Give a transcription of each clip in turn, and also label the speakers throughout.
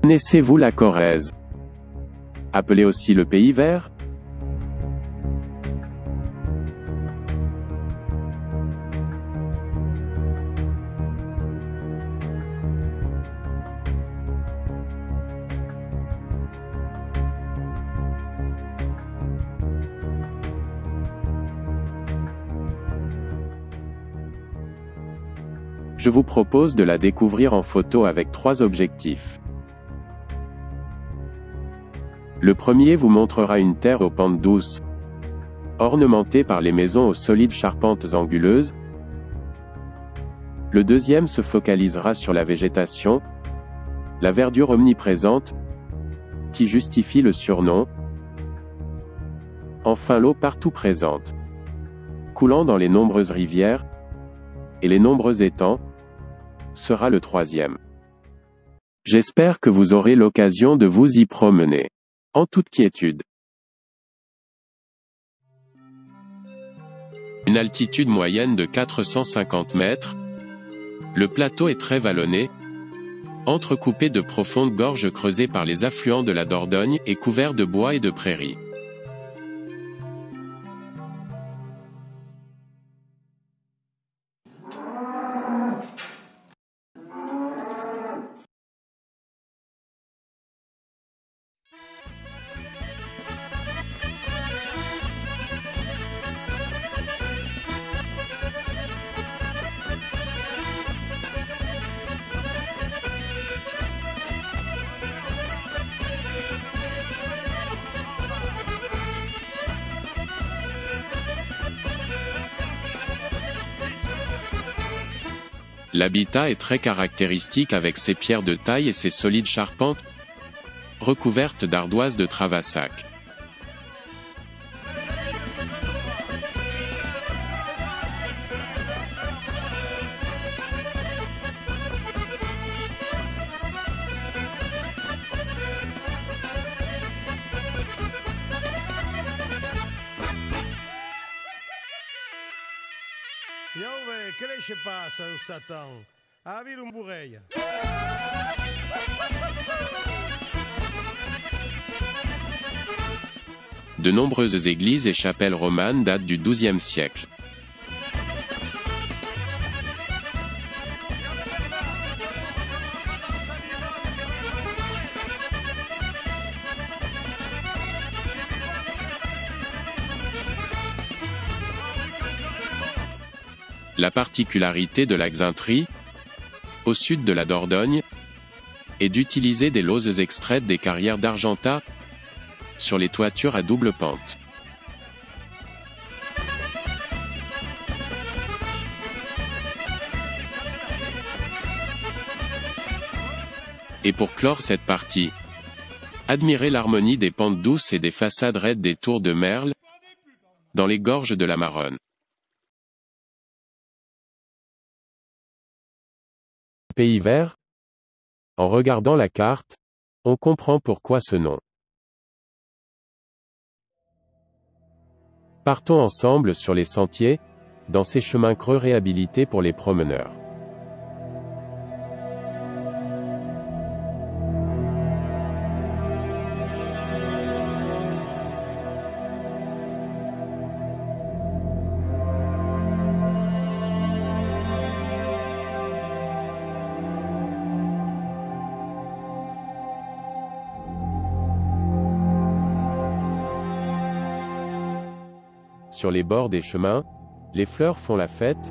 Speaker 1: Connaissez-vous la Corrèze? Appelé aussi le Pays Vert? Je vous propose de la découvrir en photo avec 3 objectifs. Le premier vous montrera une terre aux pentes douces, ornementée par les maisons aux solides charpentes anguleuses. Le deuxième se focalisera sur la végétation, la verdure omniprésente, qui justifie le surnom. Enfin l'eau partout présente, coulant dans les nombreuses rivières, et les nombreux étangs, sera le troisième. J'espère que vous aurez l'occasion de vous y promener. En toute quiétude. Une altitude moyenne de 450 mètres. Le plateau est très vallonné, entrecoupé de profondes gorges creusées par les affluents de la Dordogne et couvert de bois et de prairies. L'habitat est très caractéristique avec ses pierres de taille et ses solides charpentes, recouvertes d'ardoises de Travassac.
Speaker 2: Iauve, che le passa, Satan? A vile un burreia.
Speaker 1: De nombreuses églises et chapelles romanes datent du XIIe siècle. La particularité de la Xaintrie, au sud de la Dordogne, est d'utiliser des lauzes extraites des carrières d'Argentat sur les toitures à double pente. Et pour clore cette partie, admirez l'harmonie des pentes douces et des façades raides des tours de Merle, dans les gorges de la Maronne. Pays Vert? En regardant la carte, on comprend pourquoi ce nom. Partons ensemble sur les sentiers, dans ces chemins creux réhabilités pour les promeneurs. Sur les bords des chemins, les fleurs font la fête.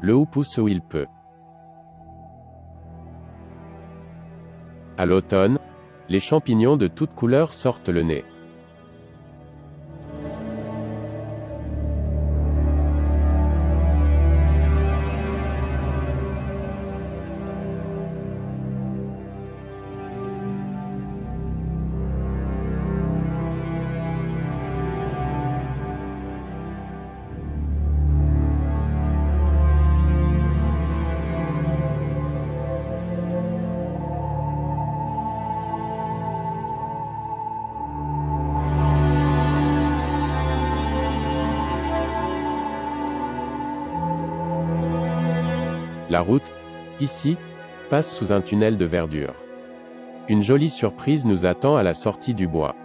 Speaker 1: Le hou pousse où il peut. À l'automne, les champignons de toutes couleurs sortent le nez. La route, ici, passe sous un tunnel de verdure. Une jolie surprise nous attend à la sortie du bois.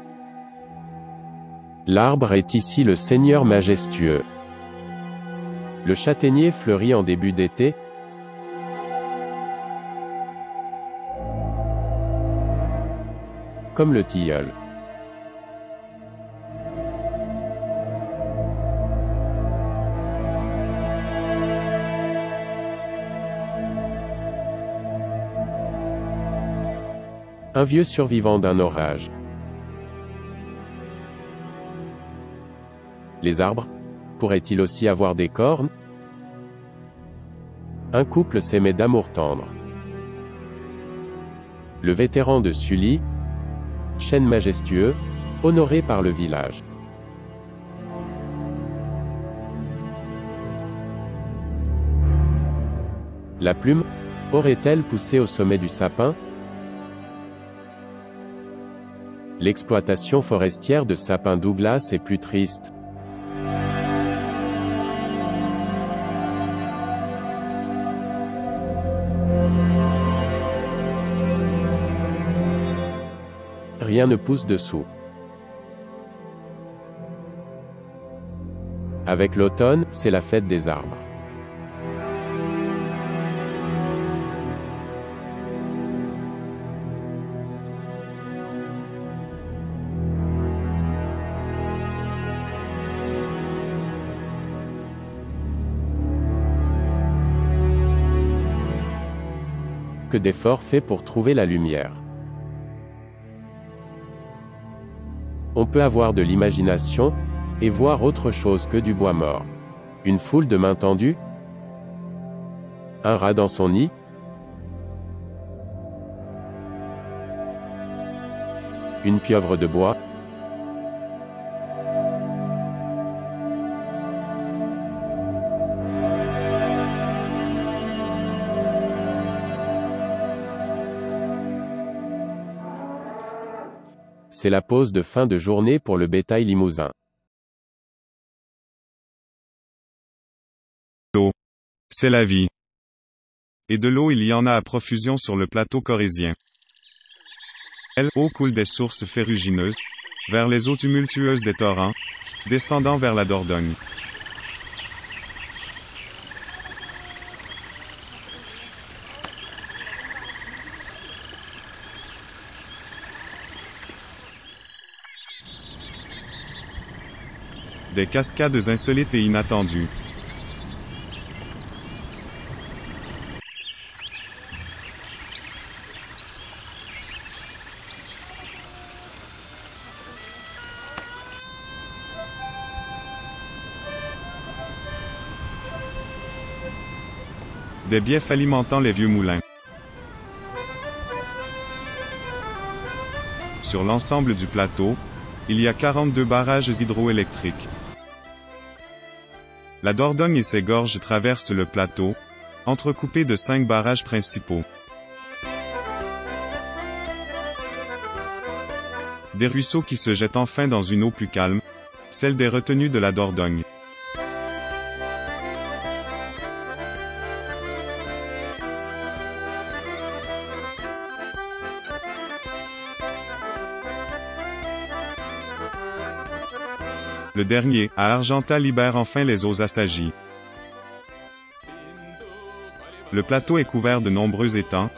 Speaker 1: L'arbre est ici le Seigneur majestueux. Le châtaignier fleurit en début d'été, comme le tilleul. Un vieux survivant d'un orage. Les arbres, pourraient-ils aussi avoir des cornes? Un couple s'aimait d'amour tendre. Le vétéran de Sully, chêne majestueux, honoré par le village. La plume, aurait-elle poussé au sommet du sapin? L'exploitation forestière de sapins Douglas est plus triste. Rien ne pousse dessous. Avec l'automne, c'est la fête des arbres. Que d'efforts faits pour trouver la lumière. On peut avoir de l'imagination, et voir autre chose que du bois mort. Une foule de mains tendues? Un rat dans son nid? Une pieuvre de bois? C'est la pause de fin de journée pour le bétail limousin.
Speaker 3: L'eau, c'est la vie. Et de l'eau il y en a à profusion sur le plateau corrézien. L'eau coule des sources ferrugineuses, vers les eaux tumultueuses des torrents, descendant vers la Dordogne. Des cascades insolites et inattendues. Des biefs alimentant les vieux moulins. Sur l'ensemble du plateau, il y a 42 barrages hydroélectriques. La Dordogne et ses gorges traversent le plateau, entrecoupées de 5 barrages principaux. Des ruisseaux qui se jettent enfin dans une eau plus calme, celle des retenues de la Dordogne. Le dernier, à Argentat, libère enfin les eaux assagies. Le plateau est couvert de nombreux étangs,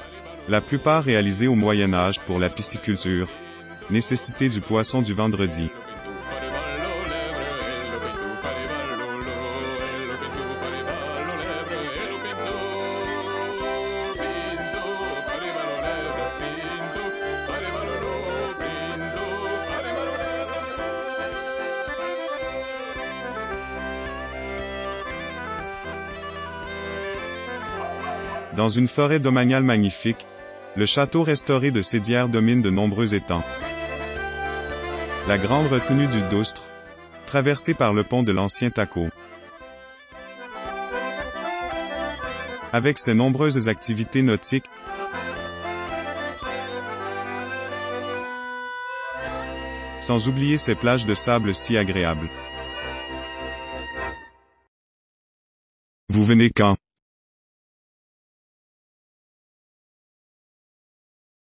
Speaker 3: la plupart réalisés au Moyen Âge pour la pisciculture, nécessité du poisson du vendredi. Dans une forêt domaniale magnifique, le château restauré de Sédières domine de nombreux étangs. La grande retenue du Doustre, traversée par le pont de l'ancien Taco. Avec ses nombreuses activités nautiques, sans oublier ses plages de sable si agréables. Vous venez quand ?